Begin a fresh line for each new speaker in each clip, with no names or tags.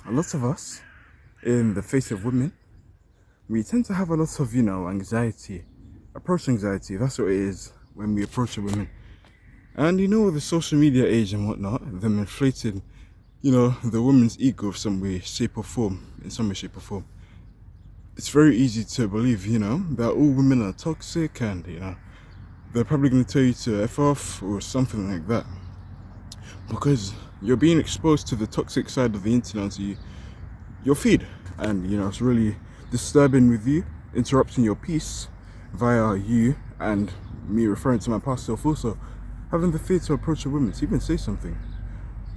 a lot of us, in the face of women, we tend to have a lot of, anxiety, approach anxiety. That's what it is when we approach a woman. And the social media age and whatnot, them inflating, the woman's ego of some way, shape or form, in some way, shape or form. It's very easy to believe, that all women are toxic and, they're probably going to tell you to F off or something like that. Because you're being exposed to the toxic side of the internet to your feed. And, it's really disturbing with you, interrupting your peace via you and me referring to my past self also having the fear to approach a woman to even say something.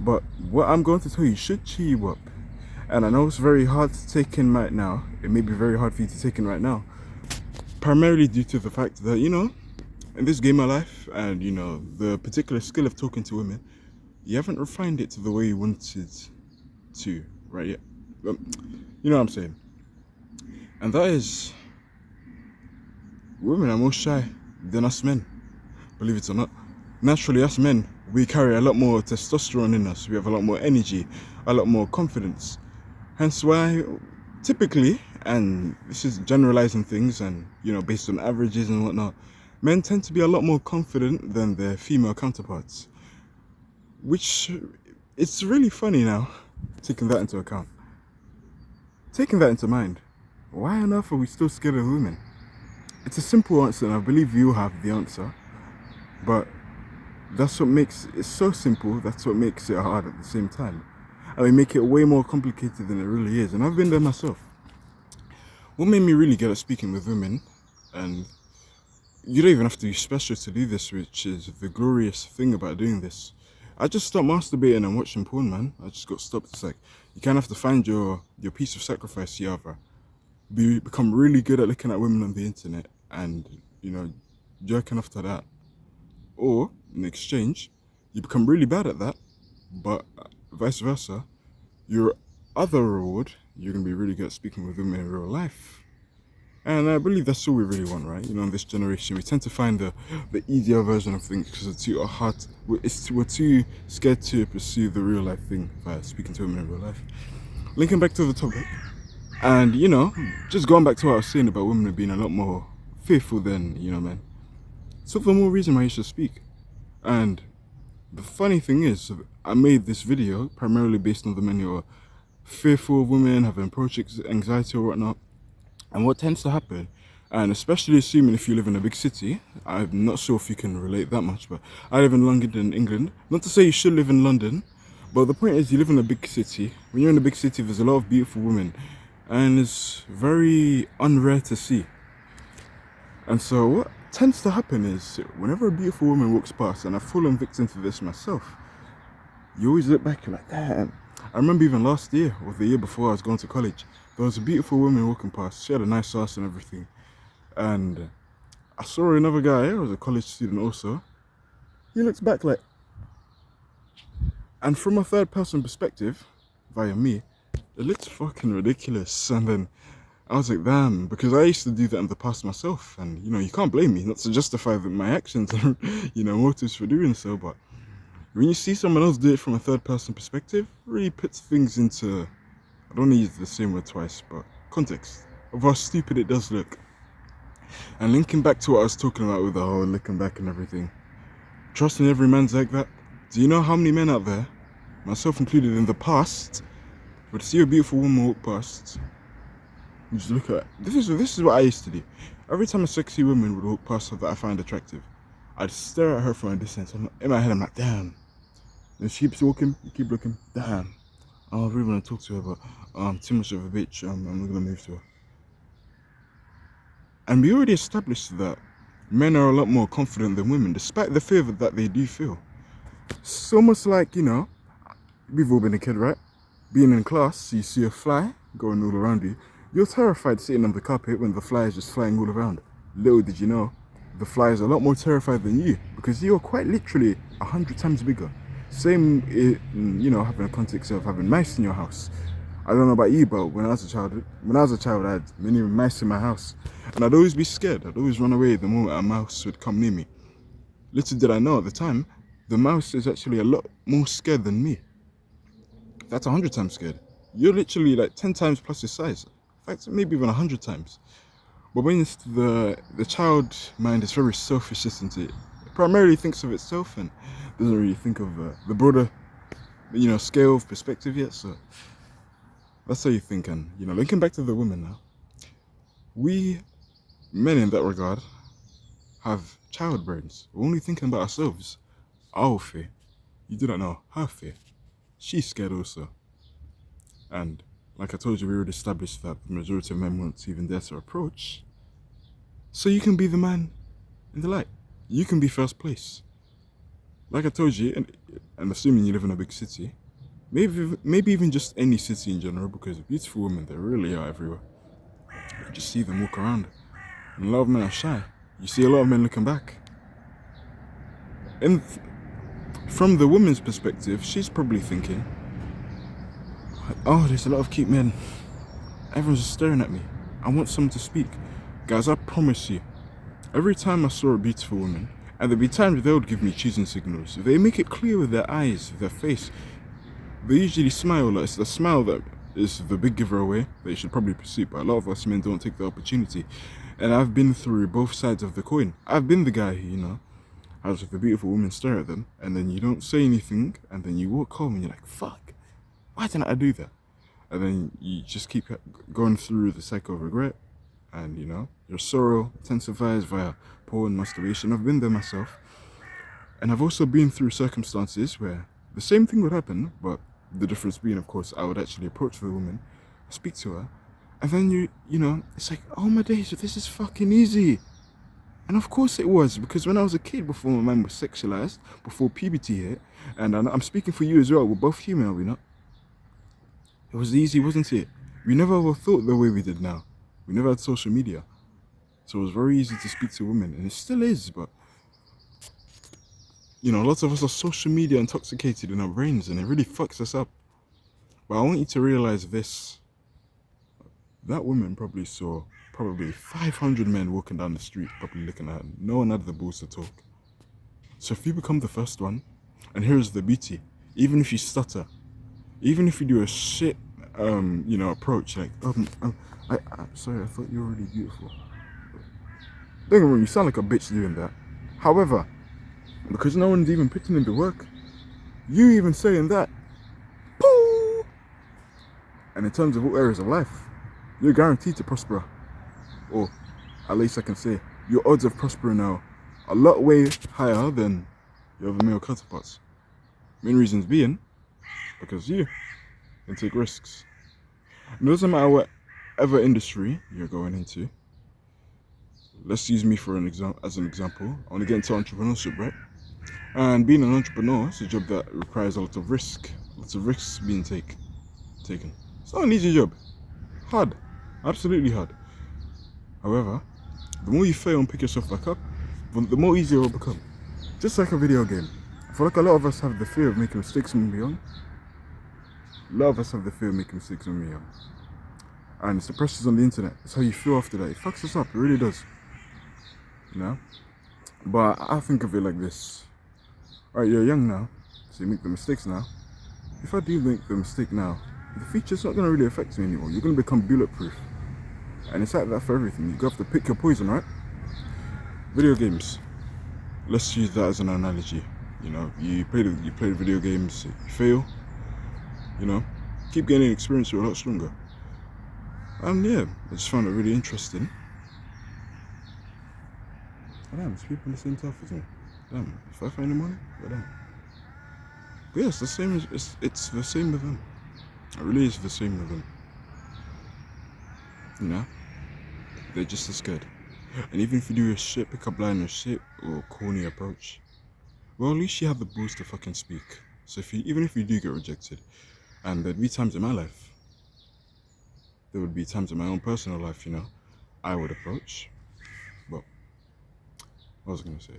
But what I'm going to tell you should cheer you up. And I know it's very hard to take in right now. It may be very hard for you to take in right now. Primarily due to the fact that, in this game of life and, the particular skill of talking to women, you haven't refined it to the way you wanted to, right? Yeah. You know what I'm saying? And that is, women are more shy than us men, believe it or not. Naturally, us men, we carry a lot more testosterone in us. We have a lot more energy, a lot more confidence. Hence why, typically, and this is generalizing things and, based on averages and whatnot, men tend to be a lot more confident than their female counterparts. Which, it's really funny now, taking that into account. Taking that into mind, why on earth are we still scared of women? It's a simple answer and I believe you have the answer. But that's what makes it so simple, that's what makes it hard at the same time. And we make it way more complicated than it really is. And I've been there myself. What made me really good at speaking with women, and you don't even have to be special to do this, which is the glorious thing about doing this. I just stopped masturbating and watching porn, man. I just got stopped. It's like, you kind of have to find your piece of sacrifice, Yava. Become really good at looking at women on the internet and, jerking off to that. Or, in exchange, you become really bad at that, but vice versa, your other reward, you're going to be really good at speaking with women in real life. And I believe that's all we really want, right? In this generation, we tend to find the easier version of things because we're too scared to pursue the real life thing by speaking to women in real life. Linking back to the topic, and just going back to what I was saying about women being a lot more fearful than, men. So the more reason why you should speak. And the funny thing is, I made this video primarily based on the men who are fearful of women, having approach anxiety or whatnot. And what tends to happen, and especially assuming if you live in a big city, I'm not sure if you can relate that much, but I live in London, England. Not to say you should live in London, but the point is you live in a big city. When you're in a big city, there's a lot of beautiful women, and it's very unrare to see. And so what tends to happen is whenever a beautiful woman walks past, and I've fallen victim to this myself, you always look back and like, damn. I remember even last year or the year before I was going to college, there was a beautiful woman walking past. She had a nice ass and everything. And I saw another guy, who was a college student also. He looks back like, and from a third person perspective, via me, it looked fucking ridiculous. And then I was like, damn, because I used to do that in the past myself. And, you can't blame me, not to justify my actions or, motives for doing so. But when you see someone else do it from a third person perspective, it really puts things into, I don't want to use the same word twice, but context of how stupid it does look. And linking back to what I was talking about with the whole looking back and everything, trusting every man's like that. Do you know how many men out there, myself included in the past, would see a beautiful woman walk past, you just look at it. This is what I used to do. Every time a sexy woman would walk past her that I find attractive, I'd stare at her from a distance. In my head, I'm like, damn. And she keeps walking, you keep looking, damn. Oh, I really want to talk to her, but I'm too much of a bitch. I'm not gonna move to her. And we already established that men are a lot more confident than women, despite the fear that they do feel. It's almost like, we've all been a kid, right? Being in class, you see a fly going all around you. You're terrified sitting on the carpet when the fly is just flying all around. Little did you know, the fly is a lot more terrified than you because you're quite literally 100 times bigger. Same, having a context of having mice in your house. I don't know about you, but when I was a child, I had many mice in my house. And I'd always be scared. I'd always run away the moment a mouse would come near me. Little did I know at the time, the mouse is actually a lot more scared than me. That's 100 times scared. you're literally like 10 times plus his size. In fact, maybe even 100 times. But when it's the child mind is very selfish, isn't it? It primarily thinks of itself and doesn't really think of the broader, scale of perspective yet. So that's how you think. And linking back to the women now, we men in that regard have child brains. We're only thinking about ourselves. Our fear. You do not know her fear. She's scared also. And like I told you, we already established that the majority of men won't even dare to approach. So you can be the man in the light. You can be first place. Like I told you, and assuming you live in a big city, maybe even just any city in general, because beautiful women, they really are everywhere. You just see them walk around. And a lot of men are shy. You see a lot of men looking back. And from the woman's perspective, she's probably thinking, oh, there's a lot of cute men. Everyone's just staring at me. I want someone to speak. Guys, I promise you, every time I saw a beautiful woman, and there'd be times they would give me choosing signals. They make it clear with their eyes, with their face. They usually smile. Like, it's the smile that is the big giver away that you should probably pursue. But a lot of us men don't take the opportunity. And I've been through both sides of the coin. I've been the guy who, has the beautiful woman stare at them, and then you don't say anything, and then you walk home and you're like, fuck, why didn't I do that? And then you just keep going through the cycle of regret. And your sorrow intensifies via porn, masturbation. I've been there myself. And I've also been through circumstances where the same thing would happen, but the difference being, of course, I would actually approach the woman, speak to her, and then it's like, oh my days, this is fucking easy. And of course it was, because when I was a kid, before my mind was sexualized, before puberty hit, and I'm speaking for you as well, we're both human, are we not? It was easy, wasn't it? We never ever thought the way we did now. We never had social media. So it was very easy to speak to women, and it still is, but lots of us are social media intoxicated in our brains, and it really fucks us up. But I want you to realize this. That woman probably saw 500 men walking down the street, probably looking at her. No one had the balls to talk. So if you become the first one, and here's the beauty, even if you stutter, even if you do a shit, approach, like, sorry, I thought you were really beautiful. Don't get me wrong, you sound like a bitch doing that. However, because no one's even putting in the work, you even saying that, poo! And in terms of all areas of life, you're guaranteed to prosper. Or at least I can say, your odds of prospering are a lot way higher than your other male counterparts. Main reasons being, because you can take risks. It doesn't matter whatever industry you're going into. Let's use me as an example. I want to get into entrepreneurship, right? And being an entrepreneur is a job that requires a lot of risk. Lots of risks being taken. It's not an easy job. Hard. Absolutely hard. However, the more you fail and pick yourself back up, the more easier it will become. Just like a video game. I feel like a lot of us have the fear of making mistakes when we're young. A lot of us have the fear of making mistakes when we're young. And it's the pressures on the internet. It's how you feel after that. It fucks us up. It really does. But I think of it like this. Alright, you're young now, so you make the mistakes now. If I do make the mistake now, the future's not going to really affect me anymore. You're going to become bulletproof. And it's like that for everything. You have to pick your poison, right? Video games. Let's use that as an analogy. You play the video games, you fail. Keep gaining experience, you're a lot stronger. And yeah, I just found it really interesting. Oh, damn, there's people in the same stuff as me. Damn, 5 in the morning? But damn. But yeah, it's the same it's the same with them. It really is the same with them. They're just as scared. And even if you do a shit pick-up line or shit or corny approach, well, at least you have the balls to fucking speak. So even if you do get rejected, and there'd be times in my life, there would be times in my own personal life, I would approach. But what was I going to say?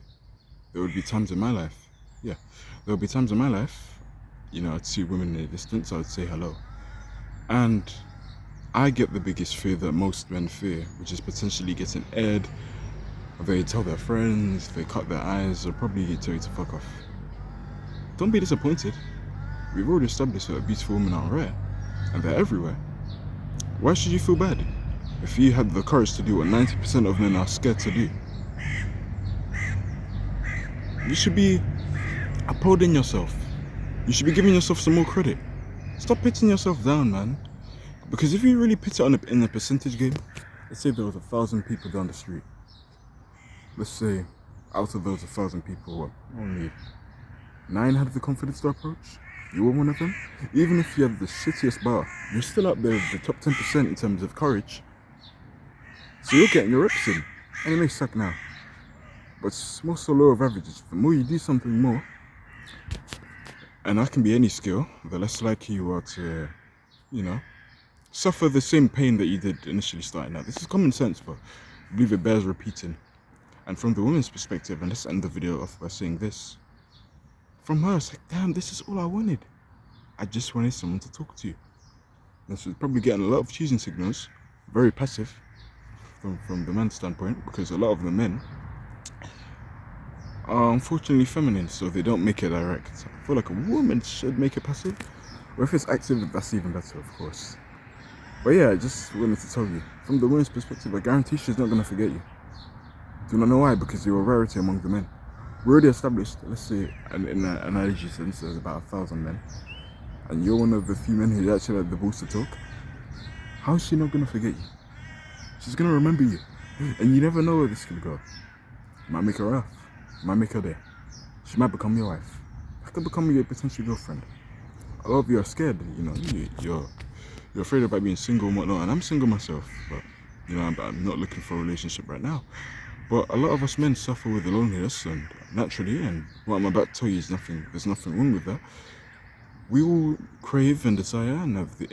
There would be times in my life, I'd see women in the distance, I would say hello. And I get the biggest fear that most men fear, which is potentially getting aired. They tell their friends, they cut their eyes, or probably tell you to fuck off. Don't be disappointed. We've already established that beautiful women are rare. and they're everywhere. Why should you feel bad if you had the courage to do what 90% of men are scared to do? You should be applauding yourself. You should be giving yourself some more credit. Stop pitting yourself down, man. Because if you really put it in a percentage game, let's say there was 1,000 people down the street. Let's say out of those 1,000 people, what, only 9 had the confidence to approach. You were one of them. Even if you have the shittiest bar, you're still up there with the top 10% in terms of courage. So you're getting your reps in. And it may suck now. But it's more so law of averages. The more you do something more, and that can be any skill, the less likely you are to, suffer the same pain that you did initially starting out. This is common sense, but I believe it bears repeating. And from the woman's perspective, and let's end the video off by saying this. From her, it's like, damn, this is all I wanted. I just wanted someone to talk to. And she's probably getting a lot of choosing signals, very passive from the man's standpoint, because a lot of the men are unfortunately feminine, so they don't make it direct. I feel like a woman should make it passive, or if it's active, that's even better, of course. But yeah, I just wanted to tell you, from the woman's perspective, I guarantee she's not going to forget you. Do you not know why? Because you're a rarity among the men. We already established, let's say, in an analogy sense, there's about 1,000 men, and you're one of the few men who actually had the balls to talk. How is she not going to forget you? She's going to remember you, and you never know where this could go. Might make her laugh, might make her day. She might become your wife. That could become your potential girlfriend. A lot of you are scared, you're afraid about being single and whatnot, and I'm single myself, but I'm not looking for a relationship right now. But a lot of us men suffer with the loneliness, and naturally, and what I'm about to tell you is there's nothing wrong with that. We all crave and desire and have the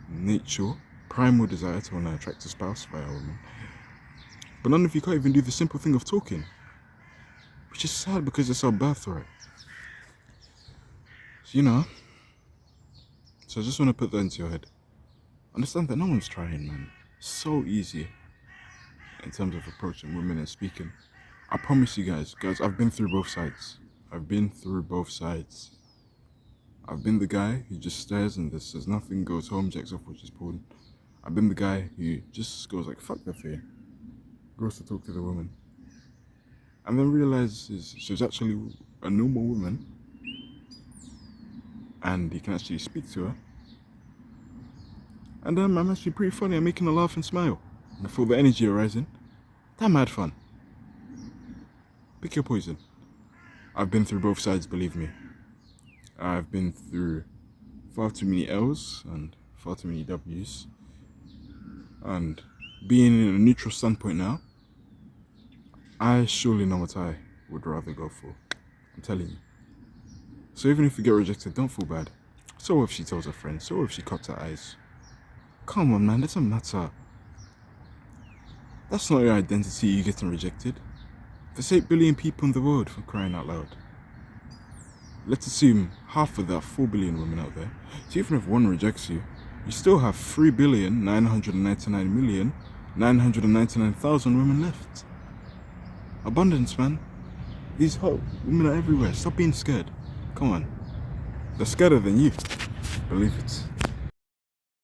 nature, primal desire to want to attract a spouse via a woman. But none of you can't even do the simple thing of talking, which is sad because it's our birthright. So I just want to put that into your head. Understand that no one's trying, man. It's so easy in terms of approaching women and speaking. I promise you guys, I've been through both sides. I've been the guy who just stares and this says nothing, goes home, jacks off, which is porn. I've been the guy who just goes like, fuck that fear. Goes to talk to the woman. And then realizes she's actually a normal woman. And he can actually speak to her. And I'm actually pretty funny. I'm making her laugh and smile. And I feel the energy arising. Damn, I had fun. Pick your poison. I've been through both sides, believe me. I've been through far too many L's and far too many W's. And being in a neutral standpoint now, I surely know what I would rather go for. I'm telling you. So even if you get rejected, don't feel bad. So if she tells her friends, so if she cups her eyes. Come on, man, doesn't matter. That's not your identity, you getting rejected. There's 8 billion people in the world, for crying out loud. Let's assume half of that 4 billion women out there. So even if one rejects you, you still have 3,999,999,000 women left. Abundance, man. These hot women are everywhere. Stop being scared. Come on. They're scarier than you. Believe it.